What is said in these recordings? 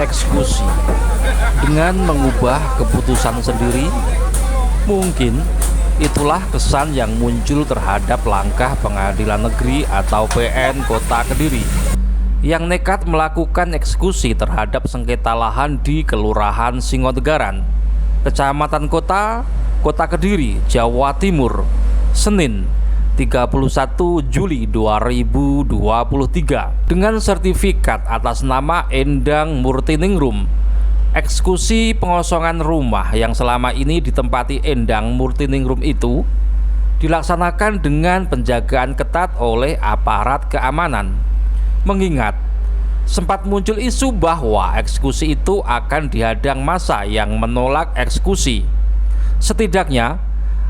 eksekusi dengan mengubah keputusan sendiri. Mungkin itulah kesan yang muncul terhadap langkah Pengadilan Negeri atau PN Kota Kediri yang nekat melakukan eksekusi terhadap sengketa lahan di Kelurahan Singotegaran, Kecamatan Kota Kediri, Jawa Timur, Senin 31 Juli 2023 dengan sertifikat atas nama Endang Murtiningrum. Eksekusi pengosongan rumah yang selama ini ditempati Endang Murtiningrum itu dilaksanakan dengan penjagaan ketat oleh aparat keamanan. Mengingat sempat muncul isu bahwa eksekusi itu akan dihadang massa yang menolak eksekusi. Setidaknya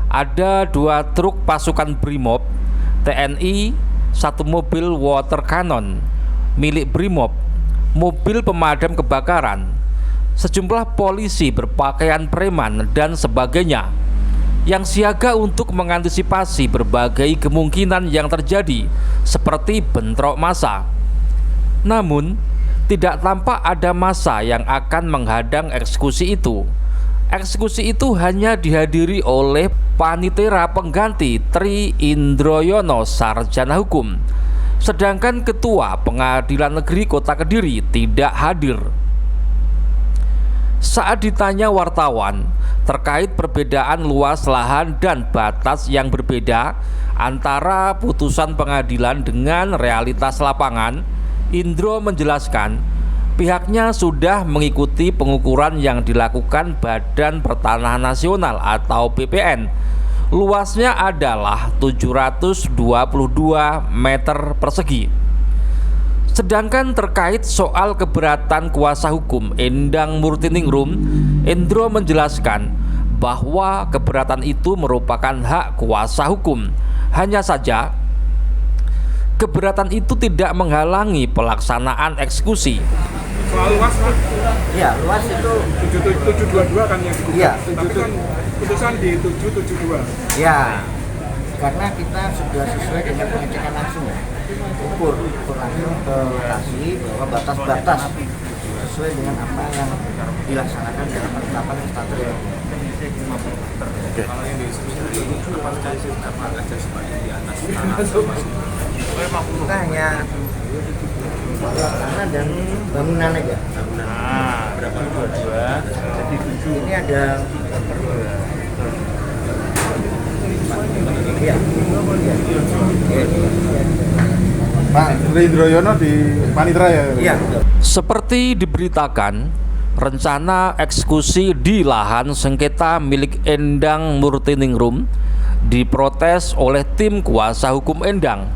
ada 2 truk pasukan Brimob TNI, 1 mobil water cannon milik Brimob, mobil pemadam kebakaran, sejumlah polisi berpakaian preman dan sebagainya yang siaga untuk mengantisipasi berbagai kemungkinan yang terjadi seperti bentrok massa. Namun tidak tampak ada massa yang akan menghadang eksekusi itu. Eksekusi itu hanya dihadiri oleh panitera pengganti Tri Indroyono Sarjana Hukum, sedangkan Ketua Pengadilan Negeri Kota Kediri tidak hadir. Saat ditanya wartawan terkait perbedaan luas lahan dan batas yang berbeda antara putusan pengadilan dengan realitas lapangan, Indro menjelaskan pihaknya sudah mengikuti pengukuran yang dilakukan Badan Pertanahan Nasional atau BPN. Luasnya adalah 722 meter persegi. Sedangkan terkait soal keberatan kuasa hukum Endang Murtiningrum, Indro menjelaskan bahwa keberatan itu merupakan hak kuasa hukum. Hanya saja keberatan itu tidak menghalangi pelaksanaan eksekusi. Soal luas Pak? Iya, luas itu 722 kan yang digugat. Iya. Tapi kan putusan di 772. ya, karena kita sudah sesuai dengan pengecekan langsung, ukur langsung ke lokasi bahwa batas-batas sesuai dengan apa yang dilaksanakan dalam penetapan status. Kalau yang diskusi hari ini apakah ada sebagian di atas Kita hanya tanah dan bangunan aja. berapa? 22. Ini ada iya. Pak Tri Indroyono di Panitera ya? Iya. Seperti diberitakan, rencana eksekusi di lahan sengketa milik Endang Murtiningrum diprotes oleh tim kuasa hukum Endang,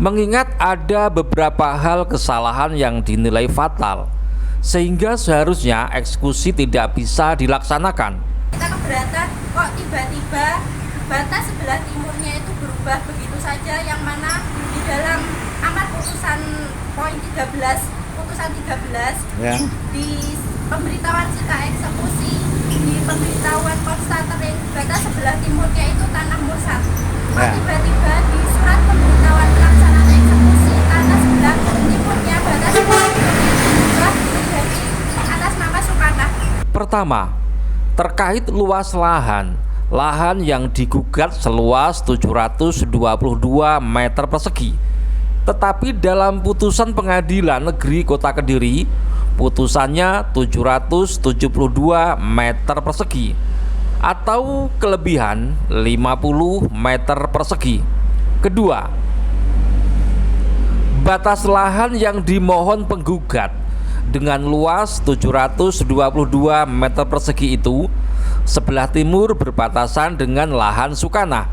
mengingat ada beberapa hal kesalahan yang dinilai fatal, sehingga seharusnya eksekusi tidak bisa dilaksanakan. Kita keberatan kok tiba-tiba batas sebelah timurnya itu berubah begitu saja, yang mana di dalam amar putusan poin 13 Ya. di pemberitahuan sita eksekusi, di pemberitahuan konstatering batas sebelah timurnya itu tanah mursat. Kok Ya. tiba-tiba di surat pemberitahuan pelaksanaan eksekusi tanah sebelah timurnya batas sebelah timurnya berubah menjadi atas nama Sukana. Pertama, terkait luas lahan yang digugat seluas 722 meter persegi. Tetapi dalam putusan Pengadilan Negeri Kota Kediri, putusannya 772 meter persegi atau kelebihan 50 meter persegi. Kedua, batas lahan yang dimohon penggugat dengan luas 722 meter persegi itu sebelah timur berbatasan dengan lahan Sukana,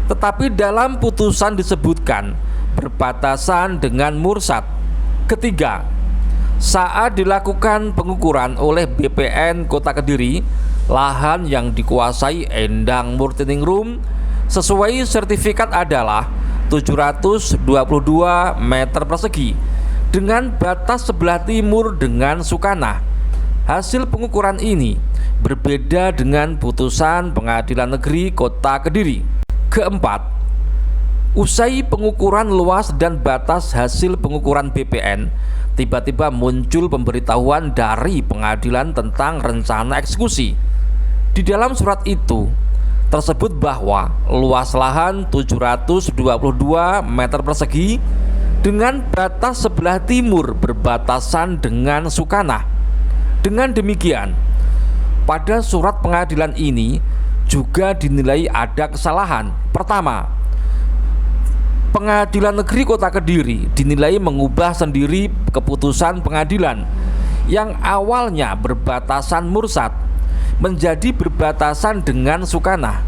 tetapi dalam putusan disebutkan berbatasan dengan Mursat. Ketiga, saat dilakukan pengukuran oleh BPN Kota Kediri, lahan yang dikuasai Endang Murtiningrum sesuai sertifikat adalah 722 meter persegi dengan batas sebelah timur dengan Sukana. Hasil pengukuran ini berbeda dengan putusan Pengadilan Negeri Kota Kediri. Keempat, usai pengukuran luas dan batas hasil pengukuran BPN, tiba-tiba muncul pemberitahuan dari pengadilan tentang rencana eksekusi. Di dalam surat itu tersebut bahwa luas lahan 722 meter persegi dengan batas sebelah timur berbatasan dengan Sukanah. Dengan demikian, pada surat pengadilan ini juga dinilai ada kesalahan. Pertama, Pengadilan Negeri Kota Kediri dinilai mengubah sendiri keputusan pengadilan yang awalnya berbatasan Mursat menjadi berbatasan dengan Sukanah.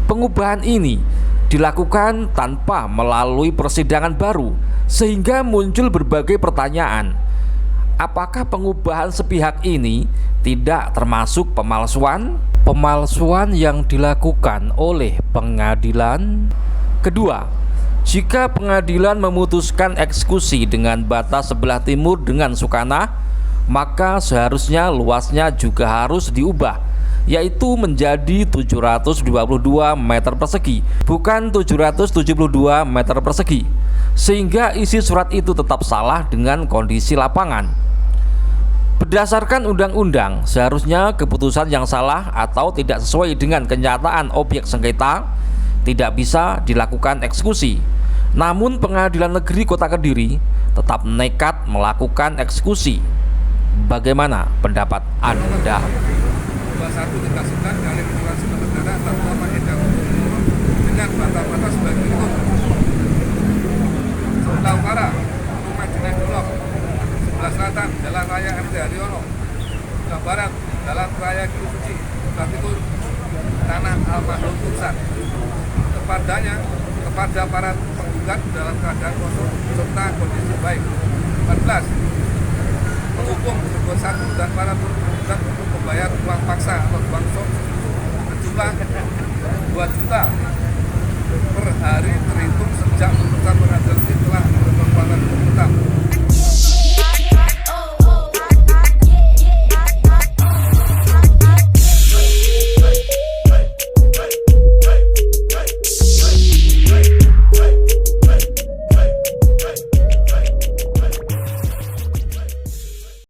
Pengubahan ini dilakukan tanpa melalui persidangan baru, sehingga muncul berbagai pertanyaan. Apakah pengubahan sepihak ini tidak termasuk pemalsuan? Pemalsuan yang dilakukan oleh pengadilan. Kedua, jika pengadilan memutuskan eksekusi dengan batas sebelah timur dengan Sukanah, maka seharusnya luasnya juga harus diubah, yaitu menjadi 722 meter persegi, bukan 772 meter persegi, sehingga isi surat itu tetap salah dengan kondisi lapangan. Berdasarkan undang-undang, seharusnya keputusan yang salah atau tidak sesuai dengan kenyataan objek sengketa tidak bisa dilakukan eksekusi. Namun Pengadilan Negeri Kota Kediri tetap nekat melakukan eksekusi. Bagaimana pendapat Anda? 21 dikasihkan kali regulasi negara atas nama Endang dengan batas-batas sebagai berikut. Sebelah utara, Rumah Dinas Bulog. Sebelah selatan, Jalan Raya MT Haryono. Sebelah barat, Jalan Raya Giri Suci. Sebelah timur, Tanah Almarhum Tursan. Kepada para penggugat dalam keadaan kosong serta kondisi baik. 14. Menghukum berbuat satu dan para penggugat untuk membayar uang paksa atau uang